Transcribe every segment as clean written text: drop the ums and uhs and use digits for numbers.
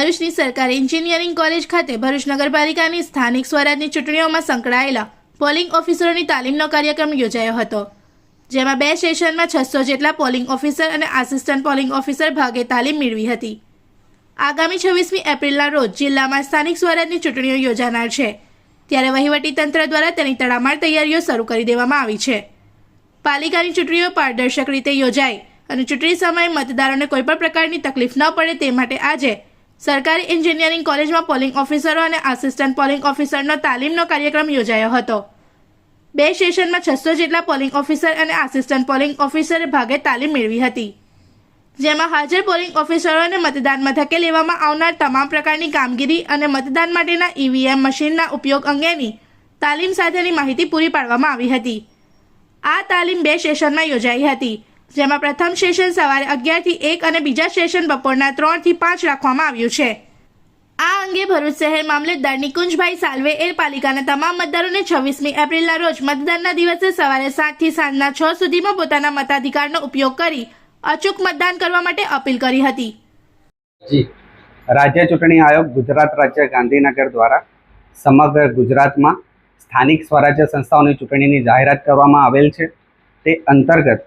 ભરૂચની સરકારી engineering college ખાતે ભરૂચ નગરપાલિકાની સ્થાનિક સ્વરાજની ચૂંટણીઓમાં સંકળાયેલા પોલિંગ ઓફિસરોની તાલીમનો કાર્યક્રમ યોજાયો હતો, જેમાં 2 સેશનમાં 600 જેટલા પોલિંગ ઓફિસર અને આસિસ્ટન્ટ પોલિંગ ઓફિસર ભાગે તાલીમ મેળવી હતી। આગામી 26મી એપ્રિલના રોજ જિલ્લામાં સ્થાનિક સ્વરાજની ચૂંટણીઓ યોજાનાર છે, ત્યારે વહીવટીતંત્ર દ્વારા તેની તડામાર તૈયારીઓ શરૂ કરી દેવામાં આવી છે। પાલિકાની ચૂંટણીઓ પારદર્શક રીતે યોજાય અને ચૂંટણી સમયે મતદારોને કોઈપણ પ્રકારની તકલીફ ન પડે તે માટે આજે સરકારી એન્જિનિયરિંગ કોલેજમાં પોલિંગ ઓફિસરો અને આસિસ્ટન્ટ પોલિંગ ઓફિસરનો તાલીમનો કાર્યક્રમ યોજાયો હતો। 2 સેશનમાં 600 જેટલા પોલિંગ ઓફિસર અને આસિસ્ટન્ટ પોલિંગ ઓફિસરે ભાગે તાલીમ મેળવી હતી, જેમાં હાજર પોલિંગ ઓફિસરોને મતદાન મથકે લેવામાં આવનાર તમામ પ્રકારની કામગીરી અને મતદાન માટેના ઈવીએમ મશીનના ઉપયોગ અંગેની તાલીમ સાથેની માહિતી પૂરી પાડવામાં આવી હતી। આ તાલીમ 2 સેશનમાં યોજાઈ હતી, જેમાં પ્રથમ સેશન સવારે 11 થી 1 અને બીજા સેશન બપોરના 3 થી 5 રાખવામાં આવ્યું છે। આ અંગે ભરૂચ શહેર મામલતદાર નિકુંજભાઈ સાલ્વેએ પાલિકાના તમામ મતદારોને 26મી એપ્રિલના રોજ મતદાનના દિવસે સવારે 7 થી સાંજના 6 સુધીમાં પોતાના મતાધિકારનો ઉપયોગ કરી અચૂક મતદાન કરવા માટે અપીલ કરી હતી। જી, રાજ્ય ચૂંટણી આયોગ ગુજરાત રાજ્ય ગાંધીનગર દ્વારા સમગ્ર ગુજરાતમાં સ્થાનિક સ્વરાજ્ય સંસ્થાઓની ચૂંટણીની જાહેરાત કરવામાં આવેલ છે। તે અંતર્ગત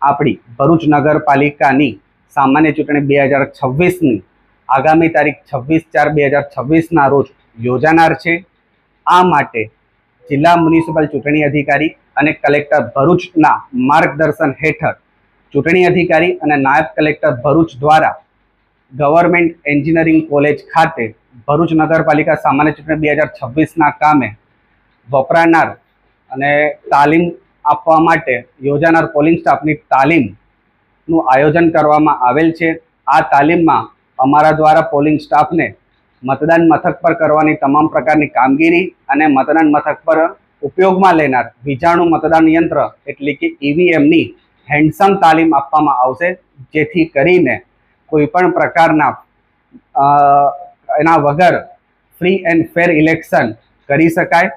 આપણી ભરૂચ નગરપાલિકાની સામાન્ય ચૂંટણી 2026ની આગામી તારીખ 26/4/2026ના રોજ યોજાનાર છે। આ માટે જિલ્લા મ્યુનિસિપલ ચૂંટણી અધિકારી અને કલેક્ટર ભરૂચના માર્ગદર્શન હેઠળ ચૂંટણી અધિકારી અને નાયબ કલેક્ટર ભરૂચ દ્વારા ગવર્મેન્ટ એન્જિનિયરિંગ કોલેજ ખાતે ભરૂચ નગરપાલિકા સામાન્ય ચૂંટણી 2026ના કામે વપરાનાર અને તાલીમ આપવા માટે યોજાનાર પોલિંગ સ્ટાફની તાલીમનું આયોજન કરવામાં આવેલ છે। આ તાલીમમાં અમારા દ્વારા પોલિંગ સ્ટાફને મતદાન મથક પર કરવાની તમામ પ્રકારની કામગીરી અને મતદાન મથક પર ઉપયોગમાં લેનાર વીજાણુ મતદાન યંત્ર એટલે કે ઈવીએમની હેન્ડસમ તાલીમ આપવામાં આવશે, જેથી કરીને કોઈપણ પ્રકારના એના વગર ફ્રી એન્ડ ફેર ઇલેક્શન કરી શકાય।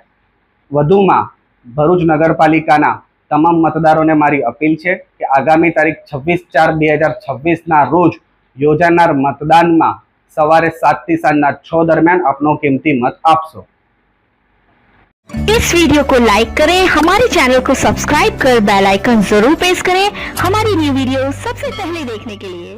વધુમાં ભરૂચ નગરપાલિકાના તમામ મતદારોને મારી અપીલ છે કે આગામી તારીખ 26/4/2026ના રોજ યોજાનાર મતદાનમાં સવારે 7 થી સાંજના 6 દરમિયાન अपनो कीमती मत आपसो। इस वीडियो को लाइक करें, हमारे चैनल को सब्सक्राइब कर बेल आइकन जरूर प्रेस करें हमारी न्यू वीडियो सबसे पहले देखने के लिए।